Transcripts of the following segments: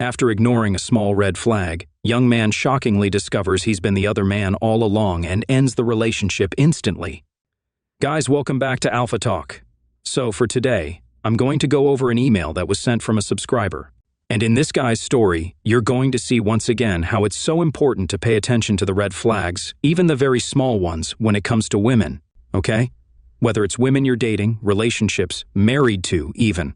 After ignoring a small red flag, young man shockingly discovers he's been the other man all along and ends the relationship instantly. Guys, welcome back to Alpha Talk. So for today, I'm going to go over an email that was sent from a subscriber. And in this guy's story, you're going to see once again how it's so important to pay attention to the red flags, even the very small ones, when it comes to women, okay? Whether it's women you're dating, relationships, married to even.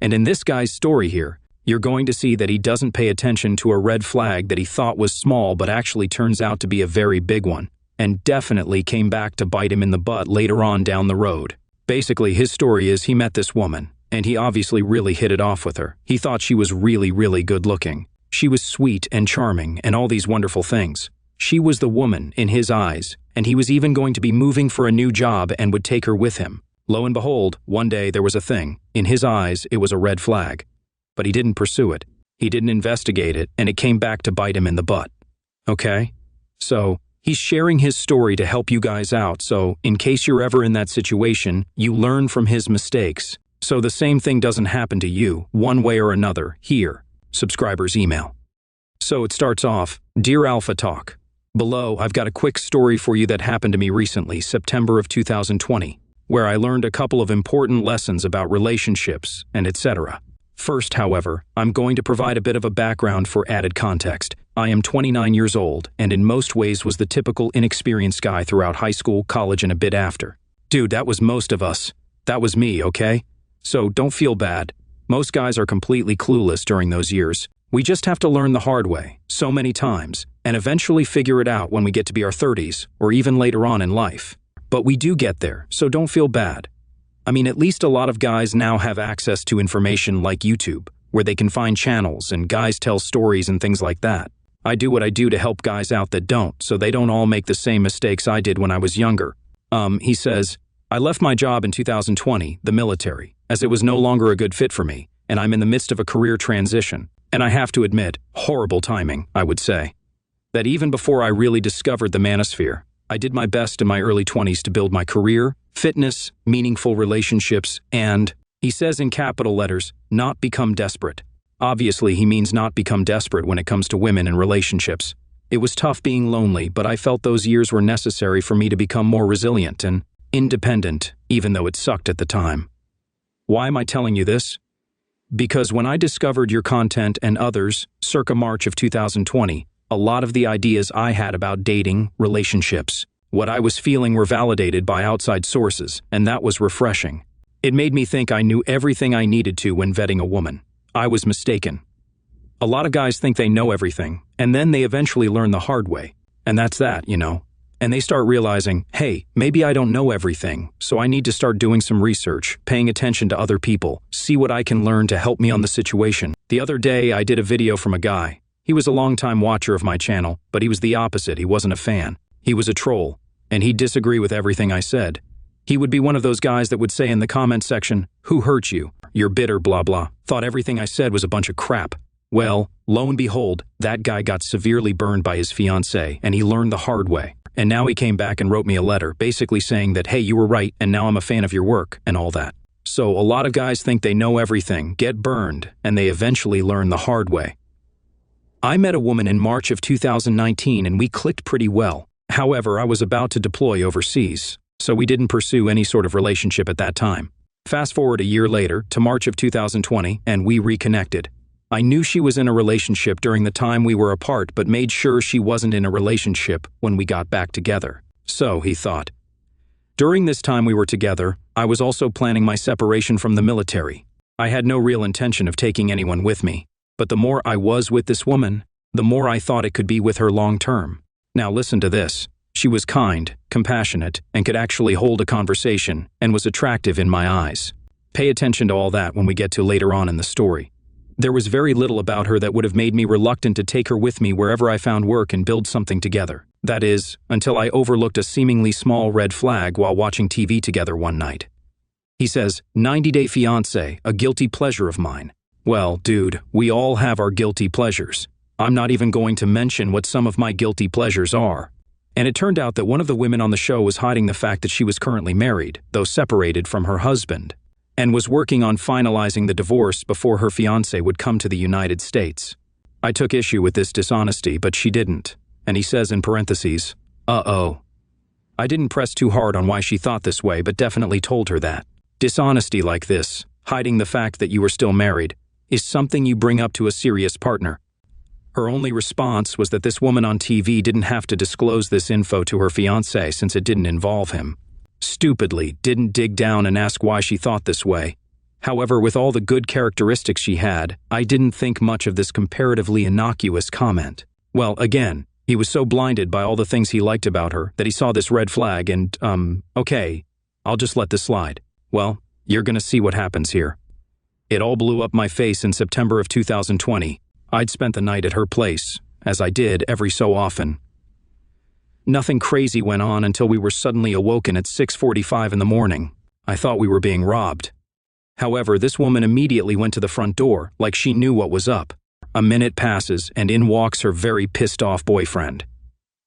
And in this guy's story here, you're going to see that he doesn't pay attention to a red flag that he thought was small but actually turns out to be a very big one, and definitely came back to bite him in the butt later on down the road. Basically, his story is he met this woman, and he obviously really hit it off with her. He thought she was really, really good looking. She was sweet and charming and all these wonderful things. She was the woman in his eyes, and he was even going to be moving for a new job and would take her with him. Lo and behold, one day there was a thing. In his eyes, it was a red flag. But he didn't pursue it. He didn't investigate it, and it came back to bite him in the butt. Okay? So, he's sharing his story to help you guys out, so in case you're ever in that situation, you learn from his mistakes. So the same thing doesn't happen to you, one way or another, here. Subscriber's email. So it starts off, Dear Alpha Talk. Below, I've got a quick story for you that happened to me recently, September of 2020, where I learned a couple of important lessons about relationships and etc. First, however, I'm going to provide a bit of a background for added context. I am 29 years old, and in most ways was the typical inexperienced guy throughout high school, college, and a bit after. Dude, that was most of us. That was me, okay? So don't feel bad. Most guys are completely clueless during those years. We just have to learn the hard way, so many times, and eventually figure it out when we get to be our 30s, or even later on in life. But we do get there, so don't feel bad. I mean, at least a lot of guys now have access to information like YouTube, where they can find channels and guys tell stories and things like that. I do what I do to help guys out that don't, so they don't all make the same mistakes I did when I was younger. He says, I left my job in 2020, the military, as it was no longer a good fit for me, and I'm in the midst of a career transition. And I have to admit, horrible timing, I would say. That even before I really discovered the manosphere, I did my best in my early 20s to build my career, fitness, meaningful relationships, and, he says in capital letters, not become desperate. Obviously, he means not become desperate when it comes to women and relationships. It was tough being lonely, but I felt those years were necessary for me to become more resilient and independent, even though it sucked at the time. Why am I telling you this? Because when I discovered your content and others, circa March of 2020, a lot of the ideas I had about dating, relationships, what I was feeling were validated by outside sources, and that was refreshing. It made me think I knew everything I needed to when vetting a woman. I was mistaken. A lot of guys think they know everything, and then they eventually learn the hard way. And that's that, you know. And they start realizing, hey, maybe I don't know everything, so I need to start doing some research, paying attention to other people, see what I can learn to help me on the situation. The other day, I did a video from a guy. He was a longtime watcher of my channel, but he was the opposite. He wasn't a fan. He was a troll, and he'd disagree with everything I said. He would be one of those guys that would say in the comment section, who hurt you? You're bitter, blah blah. Thought everything I said was a bunch of crap. Well, lo and behold, that guy got severely burned by his fiancée, and he learned the hard way. And now he came back and wrote me a letter, basically saying that, hey, you were right, and now I'm a fan of your work, and all that. So a lot of guys think they know everything, get burned, and they eventually learn the hard way. I met a woman in March of 2019 and we clicked pretty well. However, I was about to deploy overseas, so we didn't pursue any sort of relationship at that time. Fast forward a year later to March of 2020 and we reconnected. I knew she was in a relationship during the time we were apart but made sure she wasn't in a relationship when we got back together. So, he thought. During this time we were together, I was also planning my separation from the military. I had no real intention of taking anyone with me. But the more I was with this woman, the more I thought it could be with her long term. Now listen to this. She was kind, compassionate, and could actually hold a conversation, and was attractive in my eyes. Pay attention to all that when we get to later on in the story. There was very little about her that would have made me reluctant to take her with me wherever I found work and build something together. That is, until I overlooked a seemingly small red flag while watching TV together one night. He says, 90-day fiancé, a guilty pleasure of mine. Well, dude, we all have our guilty pleasures. I'm not even going to mention what some of my guilty pleasures are. And it turned out that one of the women on the show was hiding the fact that she was currently married, though separated from her husband, and was working on finalizing the divorce before her fiancé would come to the United States. I took issue with this dishonesty, but she didn't. And he says in parentheses, uh-oh. I didn't press too hard on why she thought this way, but definitely told her that. Dishonesty like this, hiding the fact that you were still married, is something you bring up to a serious partner. Her only response was that this woman on TV didn't have to disclose this info to her fiancé since it didn't involve him. Stupidly, didn't dig down and ask why she thought this way. However, with all the good characteristics she had, I didn't think much of this comparatively innocuous comment. Well, again, he was so blinded by all the things he liked about her that he saw this red flag and, okay, I'll just let this slide. Well, you're gonna see what happens here. It all blew up my face in September of 2020. I'd spent the night at her place, as I did every so often. Nothing crazy went on until we were suddenly awoken at 6:45 in the morning. I thought we were being robbed. However, this woman immediately went to the front door, like she knew what was up. A minute passes, and in walks her very pissed-off boyfriend.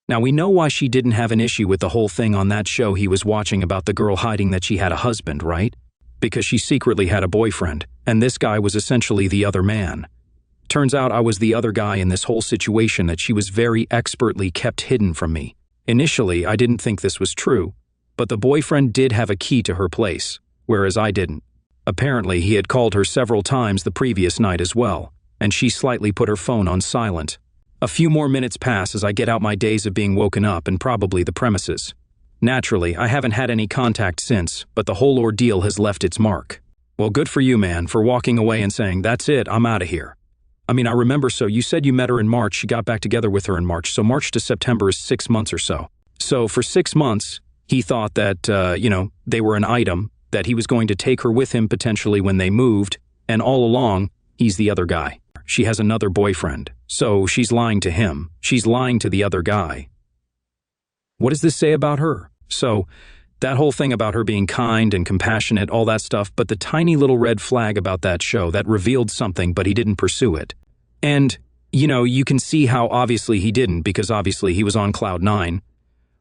Now, we know why she didn't have an issue with the whole thing on that show he was watching about the girl hiding that she had a husband, right? Because she secretly had a boyfriend, and this guy was essentially the other man. Turns out I was the other guy in this whole situation that she was very expertly kept hidden from me. Initially, I didn't think this was true, but the boyfriend did have a key to her place, whereas I didn't. Apparently, he had called her several times the previous night as well, and she slightly put her phone on silent. A few more minutes pass as I get out my days of being woken up and probably the premises. Naturally, I haven't had any contact since, but the whole ordeal has left its mark. Well, good for you, man, for walking away and saying, that's it, I'm out of here. I mean, I remember, so you said you met her in March, you got back together with her in March, so March to September is 6 months or so. So for 6 months, he thought that, they were an item, that he was going to take her with him potentially when they moved, and all along, he's the other guy. She has another boyfriend, so she's lying to him. She's lying to the other guy. What does this say about her? So, that whole thing about her being kind and compassionate, all that stuff, but the tiny little red flag about that show that revealed something, but he didn't pursue it. And, you can see how obviously he didn't, because obviously he was on cloud 9.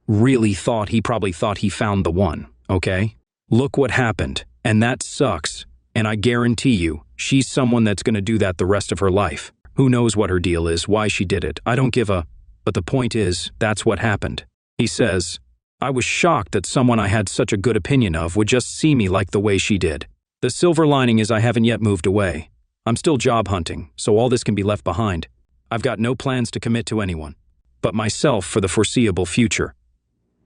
He probably thought he found the one, okay? Look what happened, and that sucks. And I guarantee you, she's someone that's going to do that the rest of her life. Who knows what her deal is, why she did it, I don't give a... But the point is, that's what happened. He says, I was shocked that someone I had such a good opinion of would just see me like the way she did. The silver lining is I haven't yet moved away. I'm still job hunting, so all this can be left behind. I've got no plans to commit to anyone, but myself for the foreseeable future.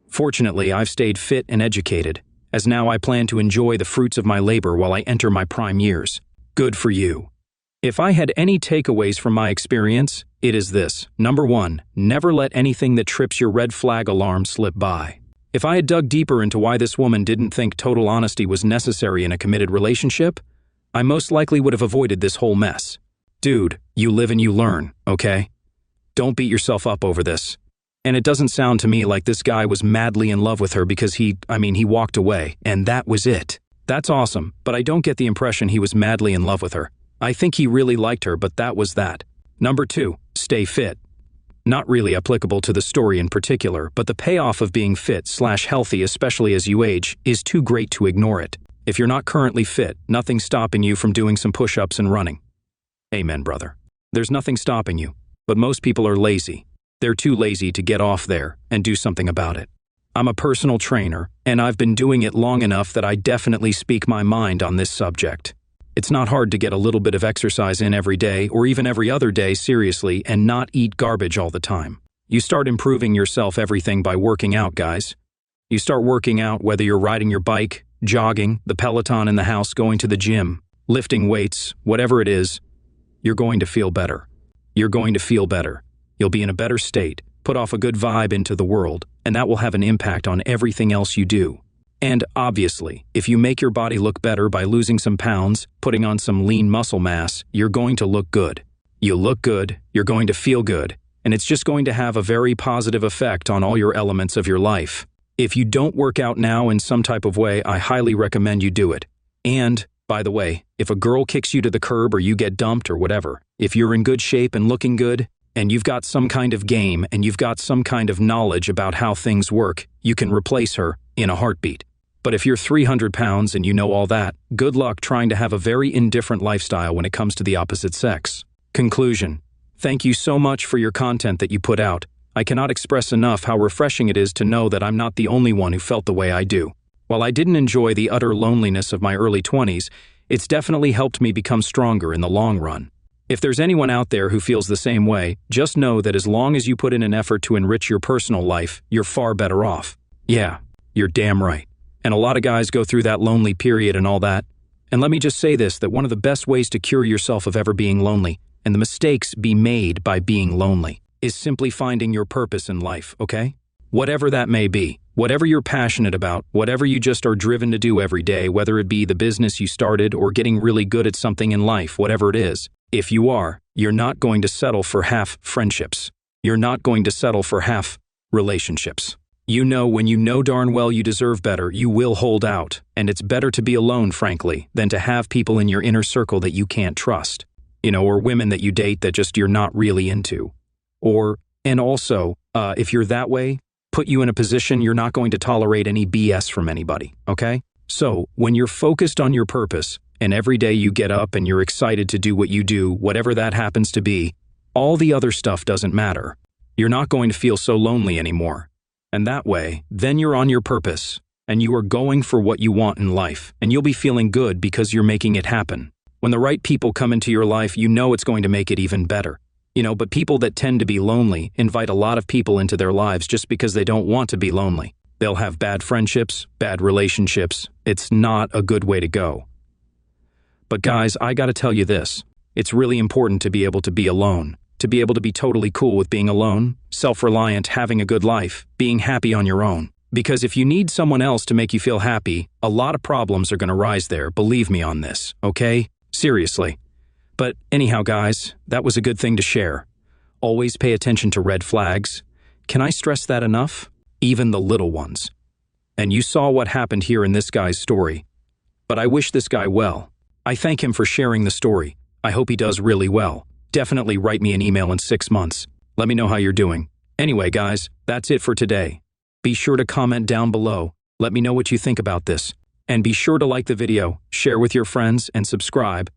Fortunately, I've stayed fit and educated, as now I plan to enjoy the fruits of my labor while I enter my prime years. Good for you. If I had any takeaways from my experience, it is this. Number 1, never let anything that trips your red flag alarm slip by. If I had dug deeper into why this woman didn't think total honesty was necessary in a committed relationship, I most likely would have avoided this whole mess. Dude, you live and you learn, okay? Don't beat yourself up over this. And it doesn't sound to me like this guy was madly in love with her because he walked away, and that was it. That's awesome, but I don't get the impression he was madly in love with her. I think he really liked her, but that was that. Number 2, stay fit. Not really applicable to the story in particular, but the payoff of being fit/healthy, especially as you age, is too great to ignore it. If you're not currently fit, nothing's stopping you from doing some push-ups and running. Amen, brother. There's nothing stopping you, but most people are lazy. They're too lazy to get off there and do something about it. I'm a personal trainer, and I've been doing it long enough that I definitely speak my mind on this subject. It's not hard to get a little bit of exercise in every day or even every other day seriously and not eat garbage all the time. You start improving yourself everything by working out, guys. You start working out whether you're riding your bike, jogging, the Peloton in the house, going to the gym, lifting weights, whatever it is, you're going to feel better. You're going to feel better. You'll be in a better state, put off a good vibe into the world, and that will have an impact on everything else you do. And obviously, if you make your body look better by losing some pounds, putting on some lean muscle mass, you're going to look good. You look good, you're going to feel good, and it's just going to have a very positive effect on all your elements of your life. If you don't work out now in some type of way, I highly recommend you do it. And, by the way, if a girl kicks you to the curb or you get dumped or whatever, if you're in good shape and looking good, and you've got some kind of game and you've got some kind of knowledge about how things work, you can replace her in a heartbeat. But if you're 300 pounds and you know all that, good luck trying to have a very indifferent lifestyle when it comes to the opposite sex. Conclusion: Thank you so much for your content that you put out. I cannot express enough how refreshing it is to know that I'm not the only one who felt the way I do. While I didn't enjoy the utter loneliness of my early 20s, it's definitely helped me become stronger in the long run. If there's anyone out there who feels the same way, just know that as long as you put in an effort to enrich your personal life, you're far better off. Yeah, you're damn right. And a lot of guys go through that lonely period and all that. And let me just say this, that one of the best ways to cure yourself of ever being lonely, and the mistakes be made by being lonely, is simply finding your purpose in life, okay? Whatever that may be, whatever you're passionate about, whatever you just are driven to do every day, whether it be the business you started or getting really good at something in life, whatever it is, if you are, you're not going to settle for half friendships. You're not going to settle for half relationships. You know when you know darn well you deserve better, you will hold out, and it's better to be alone, frankly, than to have people in your inner circle that you can't trust. Or women that you date that just you're not really into. And also, if you're that way, put you in a position you're not going to tolerate any BS from anybody, okay? So, when you're focused on your purpose, and every day you get up and you're excited to do what you do, whatever that happens to be, all the other stuff doesn't matter. You're not going to feel so lonely anymore. And that way, then you're on your purpose, and you are going for what you want in life, and you'll be feeling good because you're making it happen. When the right people come into your life, you know it's going to make it even better. But people that tend to be lonely invite a lot of people into their lives just because they don't want to be lonely. They'll have bad friendships, bad relationships. It's not a good way to go. But guys, I gotta tell you this. It's really important to be able to be alone, to be able to be totally cool with being alone, self-reliant, having a good life, being happy on your own. Because if you need someone else to make you feel happy, a lot of problems are gonna rise there, believe me on this, okay? Seriously. But anyhow, guys, that was a good thing to share. Always pay attention to red flags. Can I stress that enough? Even the little ones. And you saw what happened here in this guy's story. But I wish this guy well. I thank him for sharing the story. I hope he does really well. Definitely write me an email in 6 months. Let me know how you're doing. Anyway, guys, that's it for today. Be sure to comment down below. Let me know what you think about this. And be sure to like the video, share with your friends, and subscribe.